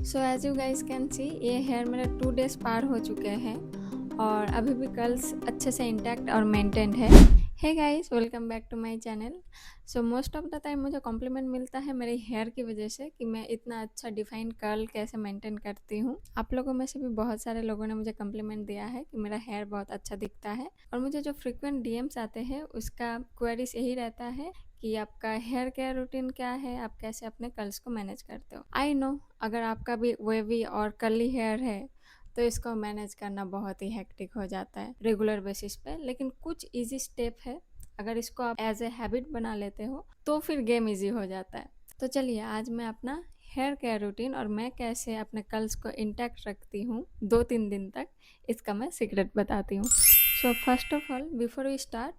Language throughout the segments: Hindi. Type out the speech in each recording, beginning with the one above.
So as you guys can see ये हेयर मेरा 2 डेज पार हो चुके हैं और अभी भी कर्ल्स अच्छे से इंटैक्ट और मेंटेन्ड है। Hey guys, welcome back to my channel. So most of the time मुझे कॉम्प्लीमेंट मिलता है मेरे हेयर की वजह से कि मैं इतना अच्छा डिफाइन कर्ल कैसे मेंटेन करती हूँ। आप लोगों में से भी बहुत सारे लोगों ने मुझे कॉम्प्लीमेंट दिया है कि मेरा हेयर बहुत अच्छा दिखता है और मुझे जो फ्रिक्वेंट डीएम्स आते हैं उसका क्वेरीज यही रहता है कि आपका हेयर केयर रूटीन क्या है, आप कैसे अपने कर्ल्स को मैनेज करते हो। आई नो अगर आपका भी वेवी और कर्ली हेयर है तो इसको मैनेज करना बहुत ही हेक्टिक हो जाता है रेगुलर बेसिस पे, लेकिन कुछ इजी स्टेप है, अगर इसको आप एज ए हैबिट बना लेते हो तो फिर गेम इजी हो जाता है। तो चलिए आज मैं अपना हेयर केयर रूटीन और मैं कैसे अपने कर्ल्स को इंटैक्ट रखती हूँ 2-3 दिन तक, इसका मैं सीक्रेट बताती हूँ। So first of all, before we start,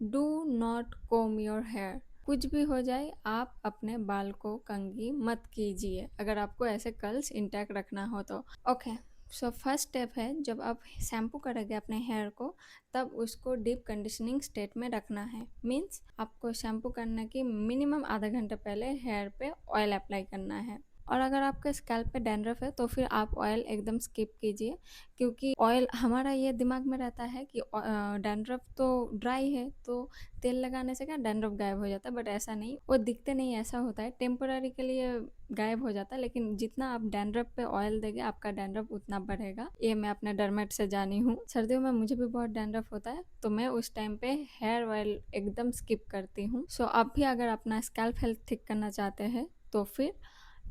do not comb your hair. कुछ भी हो जाए आप अपने बाल को कंघी मत कीजिए अगर आपको ऐसे कर्ल्स इंटैक्ट रखना हो तो। ओके, सो फर्स्ट स्टेप है, जब आप शैम्पू करेंगे अपने हेयर को तब उसको डीप कंडीशनिंग स्टेट में रखना है। मीन्स आपको शैम्पू करने की मिनिमम आधा घंटे पहले हेयर पे ऑयल अप्लाई करना है। और अगर आपके स्कैल्प पे डैंड्रफ है तो फिर आप ऑयल एकदम स्किप कीजिए, क्योंकि ऑयल, हमारा ये दिमाग में रहता है कि डैंड्रफ तो ड्राई है तो तेल लगाने से क्या डैंड्रफ गायब हो जाता है, बट ऐसा नहीं, वो दिखते नहीं, ऐसा होता है टेम्पोररी के लिए गायब हो जाता है, लेकिन जितना आप डैंड्रफ पे ऑयल देंगे आपका डैंड्रफ उतना बढ़ेगा। ये मैं अपने डरमेट से जानी हूँ। सर्दियों में मुझे भी बहुत डैंड्रफ होता है तो मैं उस टाइम पे हेयर ऑयल एकदम स्किप करती हूँ। सो आप भी अगर अपना स्कैल्प हेल्थ ठीक करना चाहते हैं तो फिर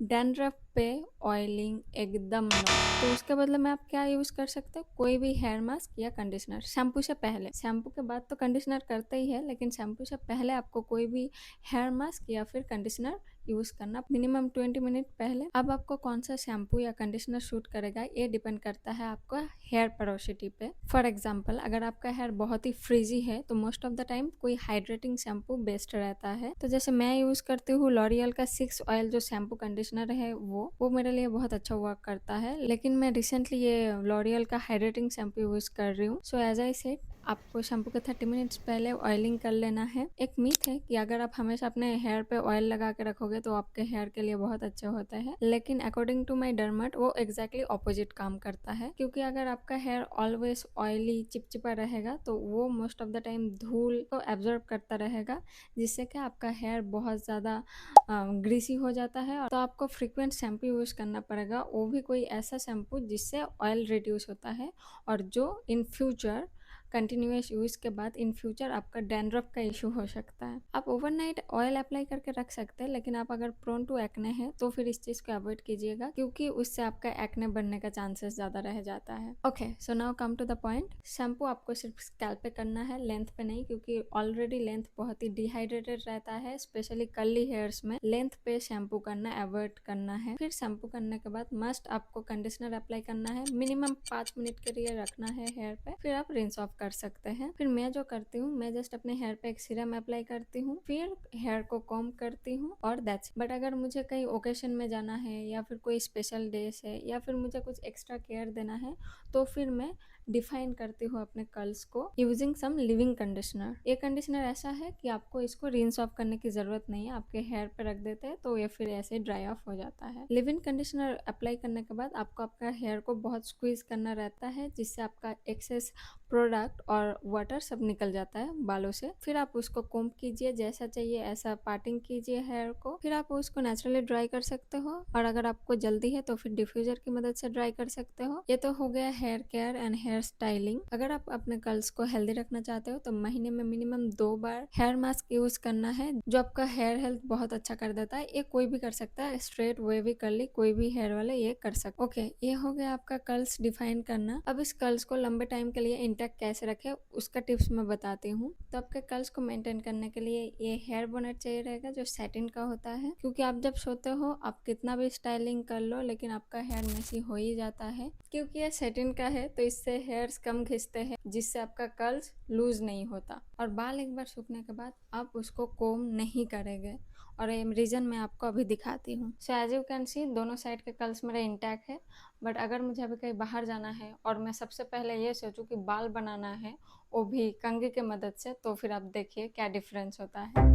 डैंड्रफ पे ऑयलिंग एकदम नो। तो उसके बदले में आप क्या यूज़ कर सकते हो, कोई भी हेयर मास्क या कंडीशनर। शैम्पू से पहले, शैम्पू के बाद तो कंडीशनर करते ही है, लेकिन शैम्पू से पहले आपको कोई भी हेयर मास्क या फिर कंडीशनर यूज़ करना मिनिमम 20 मिनट पहले। अब आपको कौन सा शैम्पू या कंडीशनर शूट करेगा ये डिपेंड करता है आपका हेयर पोरोसिटी पे। फॉर एग्जाम्पल, अगर आपका हेयर बहुत ही फ्रीजी है तो मोस्ट ऑफ द टाइम कोई हाइड्रेटिंग शैम्पू बेस्ट रहता है। तो जैसे मैं यूज़ करती हूँ लॉरियल का 6 ऑयल जो शैम्पू कंडीशनर है वो मेरे लिए बहुत अच्छा वर्क करता है, लेकिन मैं रिसेंटली ये लॉरियल का हाइड्रेटिंग शैम्पू यूज़ कर रही हूँ। सो एज आई सेड, आपको शैम्पू के 30 मिनट्स पहले ऑयलिंग कर लेना है। एक मीथ है कि अगर आप हमेशा अपने हेयर पे ऑयल लगा के रखोगे तो आपके हेयर के लिए बहुत अच्छा होता है, लेकिन अकॉर्डिंग टू माई डर्मट वो एग्जैक्टली ऑपोजिट काम करता है, क्योंकि अगर आपका हेयर ऑलवेज ऑयली चिपचिपा रहेगा तो वो मोस्ट ऑफ द टाइम धूल को एब्जॉर्ब करता रहेगा, जिससे कि आपका हेयर बहुत ज़्यादा ग्रीसी हो जाता है। और तो आपको फ्रिक्वेंट शैम्पू यूज़ करना पड़ेगा, वो भी कोई ऐसा शैम्पू जिससे ऑयल रिड्यूस होता है और जो इन फ्यूचर कंटिन्यूस यूज़ के बाद इन फ्यूचर आपका डैंड्रफ का इशू हो सकता है। आप ओवरनाइट ऑयल अप्लाई करके रख सकते हैं, लेकिन आप अगर प्रोन टू एक्ने हैं तो फिर इस चीज़ को अवॉइड कीजिएगा, क्योंकि उससे आपका एक्ने बनने का चांसेस ज़्यादा रह जाता है। Okay, so now come to the point. Shampoo आपको सिर्फ स्कैल्प पे करना है, लेंथ पे नहीं, क्योंकि ऑलरेडी लेंथ बहुत ही डिहाइड्रेटेड रहता है, स्पेशली कर्ली हेयर्स में लेंथ पे शैम्पू करना अवॉइड करना है। फिर शैम्पू करने के बाद मस्ट आपको कंडीशनर अप्लाई करना है, मिनिमम 5 मिनट के लिए रखना है हेयर पे, फिर आप रिंस ऑफ कर सकते हैं। फिर मैं जो करती हूँ, मैं जस्ट अपने हेयर पे एक सीरम अप्लाई करती हूँ, फिर हेयर को कॉम्ब करती हूँ और दैट्स। बट अगर मुझे कहीं ओकेशन में जाना है या फिर कोई स्पेशल डेज है या फिर मुझे कुछ एक्स्ट्रा केयर देना है तो फिर मैं डिफाइन करती हूँ अपने कर्ल्स को यूजिंग सम लिविंग कंडीशनर। ये कंडीशनर ऐसा है कि आपको इसको रिंस ऑफ करने की जरूरत नहीं है, आपके हेयर पे रख देते हैं तो ये फिर ऐसे ड्राई ऑफ हो जाता है। लिविंग कंडीशनर अप्लाई करने के बाद आपको आपका हेयर को बहुत स्क्वीज करना रहता है, जिससे आपका एक्सेस प्रोडक्ट और वाटर सब निकल जाता है बालों से। फिर आप उसको कोम्ब कीजिए, जैसा चाहिए ऐसा पार्टिंग कीजिए हेयर को, फिर आप उसको नेचुरली ड्राई कर सकते हो, और अगर आपको जल्दी है तो फिर डिफ्यूजर की मदद से ड्राई कर सकते हो। ये तो हो गया hair care and hair styling. अगर आप अपने कर्ल्स को हेल्दी रखना चाहते हो तो महीने में मिनिमम 2 बार हेयर मास्क यूज करना है, जो आपका हेयर हेल्थ बहुत अच्छा कर देता है। ये कोई भी कर सकता है, स्ट्रेट, वेवी, कर्ली, कोई भी हेयर वाले ये कर सकते। ओके, ये हो गया आपका कर्ल्स डिफाइन करना। अब इस कर्ल्स को लंबे टाइम के लिए इंटैक्ट कैसे रखे उसका टिप्स मैं बताती हूँ। तो आपके कर्ल्स को मेंटेन करने के लिए ये हेयर बोनेट चाहिए रहेगा जो सैटिन का होता है, क्योंकि आप जब सोते हो आप कितना भी स्टाइलिंग कर लो लेकिन आपका हेयर मेसी हो ही जाता है। क्योंकि ये सैटिन का है तो इससे हेयर्स कम घिसते हैं, जिससे आपका कर्ल्स लूज नहीं होता, और बाल एक बार सूखने के बाद आप उसको कोम नहीं करेंगे, और ये रीज़न मैं आपको अभी दिखाती हूँ। So as you can see दोनों साइड के कर्ल्स मेरे इंटैक्ट है, बट अगर मुझे अभी कहीं बाहर जाना है और मैं सबसे पहले ये सोचूं कि बाल बनाना है वो भी कंघी की मदद से, तो फिर आप देखिए क्या डिफरेंस होता है।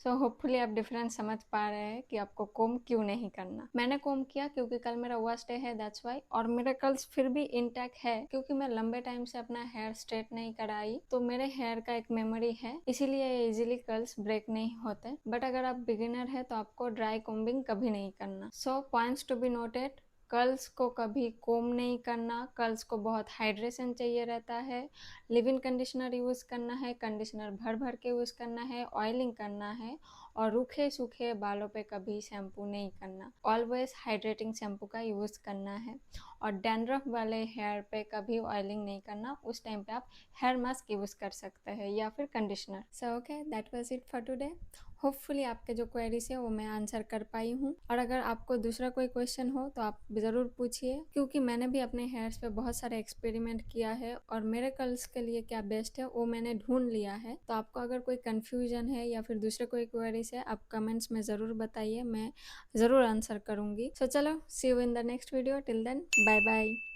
सो होपफुली आप डिफरेंस समझ पा रहे हैं कि आपको कोम क्यों नहीं करना। मैंने कोम किया क्योंकि कल मेरा वर्स्ट डे है, दैट्स वाई। और मेरा कर्ल्स फिर भी इंटैक्ट है क्योंकि मैं लंबे टाइम से अपना हेयर स्ट्रेट नहीं कराई, तो मेरे हेयर का एक मेमोरी है, इसीलिए इजीली कर्ल्स ब्रेक नहीं होते। बट अगर आप बिगिनर है तो आपको ड्राई कोम्बिंग कभी नहीं करना। So points to be noted, curls को कभी कोम नहीं करना, कर्ल्स को बहुत हाइड्रेशन चाहिए रहता है, लिव इन कंडीशनर यूज़ करना है, कंडीशनर भर भर के यूज़ करना है, ऑयलिंग करना है, और रूखे सूखे बालों पे कभी शैम्पू नहीं करना। ऑलवेज हाइड्रेटिंग शैम्पू का यूज़ करना है। और डैंड्रफ वाले हेयर पे कभी ऑयलिंग नहीं करना, उस टाइम पे आप हेयर मास्क यूज़ कर सकते हैं या फिर conditioner. So okay, that was it for today. Hopefully आपके जो क्वेरीज है वो मैं आंसर कर पाई हूँ। और अगर आपको दूसरा कोई क्वेश्चन हो तो आप ज़रूर पूछिए, क्योंकि मैंने भी अपने हेयर्स पे बहुत सारे एक्सपेरिमेंट किया है और मेरे कर्ल्स के लिए क्या बेस्ट है वो मैंने ढूंढ लिया है। तो आपको अगर कोई कन्फ्यूजन है या फिर दूसरे कोई क्वेरीज है, आप कमेंट्स में ज़रूर बताइए, मैं ज़रूर आंसर करूँगी। सो चलो, see you in the next video. Till then, bye bye.